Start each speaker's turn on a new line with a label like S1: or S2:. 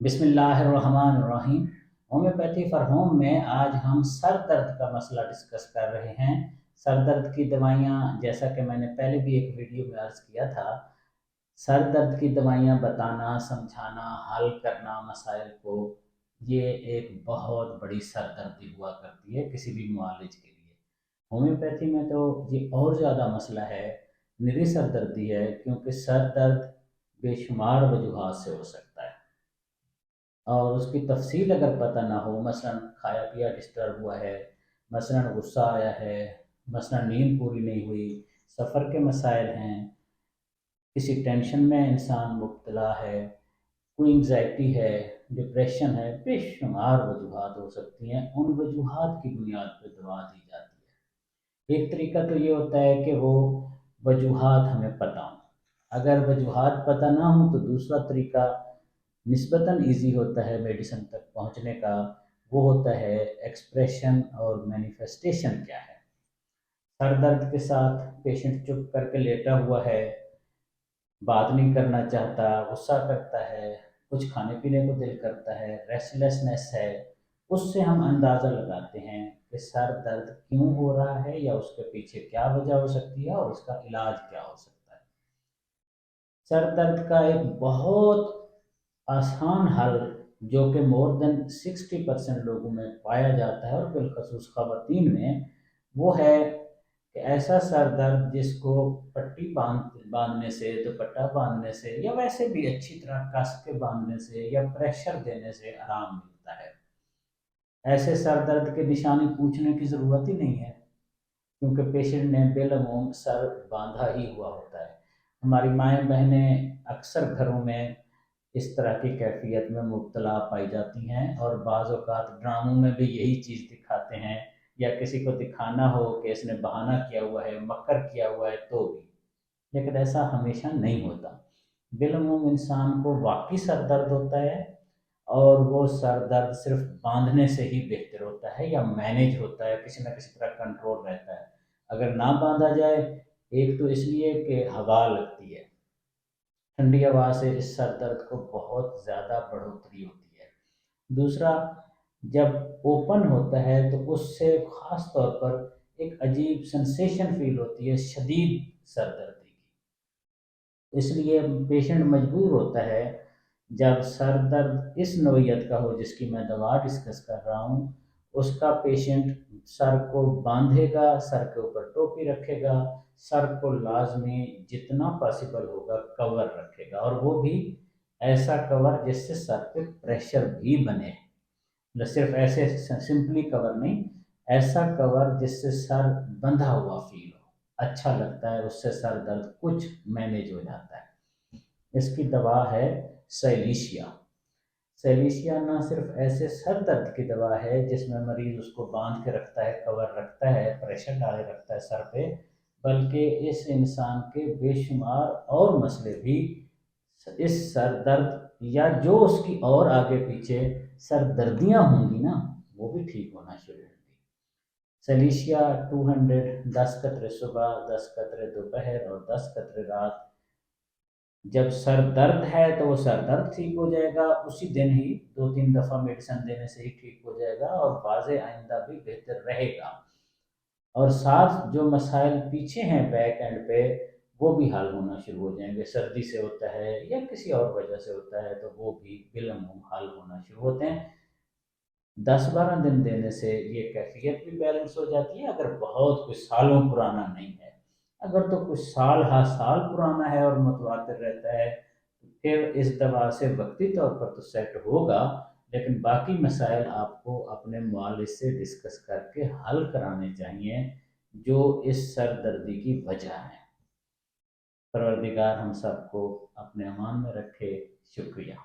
S1: बिस्मिल्लाहिर्रहमानिर्रहीम। Homeopathy for home में आज हम सर दर्द का मसला डिस्कस कर रहे हैं। सर दर्द की दवाइयाँ, जैसा कि मैंने पहले भी एक वीडियो में अर्ज़ किया था, सर दर्द की दवाइयाँ बताना, समझाना, हल करना मसाइल को, ये एक बहुत बड़ी सरदर्दी हुआ करती है किसी भी मुआलिज के लिए। होम्योपैथी में तो ये और ज़्यादा मसला है, निरी सरदर्दी है, क्योंकि सर दर्द बेशुमार वजूहात से हो सकता है और उसकी तफसील अगर पता ना हो, मसलन खाया पिया डिस्टर्ब हुआ है, मसलन गुस्सा आया है, मसलन नींद पूरी नहीं हुई, सफ़र के मसाइल हैं, किसी टेंशन में इंसान मुब्तला है, कोई एंग्जाइटी है, डिप्रेशन है, बेशुमार वजूहात हो सकती हैं। उन वजूहात की बुनियाद पर दवा दी जाती है। एक तरीका तो ये होता है कि वो वजूहात हमें पता हों। अगर वजूहात पता ना हो तो दूसरा तरीका निस्बतन ईज़ी होता है मेडिसिन तक पहुंचने का। वो होता है एक्सप्रेशन और मैनिफेस्टेशन क्या है। सर दर्द के साथ पेशेंट चुप करके लेटा हुआ है, बात नहीं करना चाहता, गुस्सा करता है, कुछ खाने पीने को दिल करता है, रेस्टलेसनेस है, उससे हम अंदाज़ा लगाते हैं कि सर दर्द क्यों हो रहा है या उसके पीछे क्या वजह हो सकती है और उसका इलाज क्या हो सकता है। सर दर्द का एक बहुत आसान हल, जो कि मोर देन 60% लोगों में पाया जाता है और बिलखसूस ख़वातीन में, वो है कि ऐसा सर दर्द जिसको पट्टी बांधने से, दुपट्टा बांधने से या वैसे भी अच्छी तरह कस के बांधने से या प्रेशर देने से आराम मिलता है। ऐसे सर दर्द की निशानी पूछने की ज़रूरत ही नहीं है, क्योंकि पेशेंट ने बेलमूम सर बांधा ही हुआ होता है। हमारी माएँ बहनें अक्सर घरों में इस तरह की कैफियत में मुब्तला पाई जाती हैं और बाज़ औक़ात ड्रामों में भी यही चीज़ दिखाते हैं, या किसी को दिखाना हो कि इसने बहाना किया हुआ है, मक्कर किया हुआ है तो भी। लेकिन ऐसा हमेशा नहीं होता। बिलअमूम इंसान को वाक़ई सर दर्द होता है और वो सर दर्द सिर्फ़ बाँधने से ही बेहतर होता है या मैनेज होता है, किसी न किसी तरह कंट्रोल रहता है। अगर ना बाँधा जाए, एक तो इसलिए कि हवा लगती है, ठंडी हवा से इस सर दर्द को बहुत ज़्यादा बढ़ोतरी होती है। दूसरा, जब ओपन होता है तो उससे ख़ास तौर पर एक अजीब सेंसेशन फ़ील होती है, शदीद सर दर्दी की। इसलिए पेशेंट मजबूर होता है, जब सर दर्द इस नौइयत का हो जिसकी मैं दवा डिस्कस कर रहा हूँ, उसका पेशेंट सर को बांधेगा, सर के ऊपर टोपी रखेगा, सर को लाजमी जितना पॉसिबल होगा कवर रखेगा, और वो भी ऐसा कवर जिससे सर पे प्रेशर भी बने। मतलब सिर्फ ऐसे सिंपली कवर नहीं, ऐसा कवर जिससे सर बंधा हुआ फील हो, अच्छा लगता है, उससे सर दर्द कुछ मैनेज हो जाता है। इसकी दवा है सैलीशिया। सैलीशिया ना सिर्फ ऐसे सर दर्द की दवा है जिसमें मरीज उसको बांध के रखता है, कवर रखता है, प्रेशर डाले रखता है सर पे, बल्कि इस इंसान के बेशुमार और मसले भी इस सर दर्द या जो उसकी और आगे पीछे सर दर्दियाँ होंगी ना, वो भी ठीक होना शुरू होंगी। सलीशिया 200, 10 कतरे सुबह, 10 कतरे दोपहर और 10 कतरे रात। जब सर दर्द है तो वो सर दर्द ठीक हो जाएगा, उसी दिन ही 2-3 दफ़ा मेडिसिन देने से ही ठीक हो जाएगा और बाज़े आइंदा भी बेहतर रहेगा। और साथ जो मसाइल पीछे हैं बैक एंड पे, वो भी हल होना शुरू हो जाएंगे। सर्दी से होता है या किसी और वजह से होता है तो वो भी बिलअमूम हल होना शुरू होते हैं। 10-12 दिन देने से ये कैफियत भी बैलेंस हो जाती है, अगर बहुत कुछ सालों पुराना नहीं है। अगर तो कुछ साल हाँ साल पुराना है और मुतवातिर रहता है, तो फिर इस दवा से वक्ती तौर पर तो सेट होगा, लेकिन बाकी मसाइल आपको अपने मुआलिज से डिस्कस करके हल कराने चाहिए, जो इस सर दर्दी की वजह है। परवरदिगार हम सबको अपने अमान में रखे। शुक्रिया।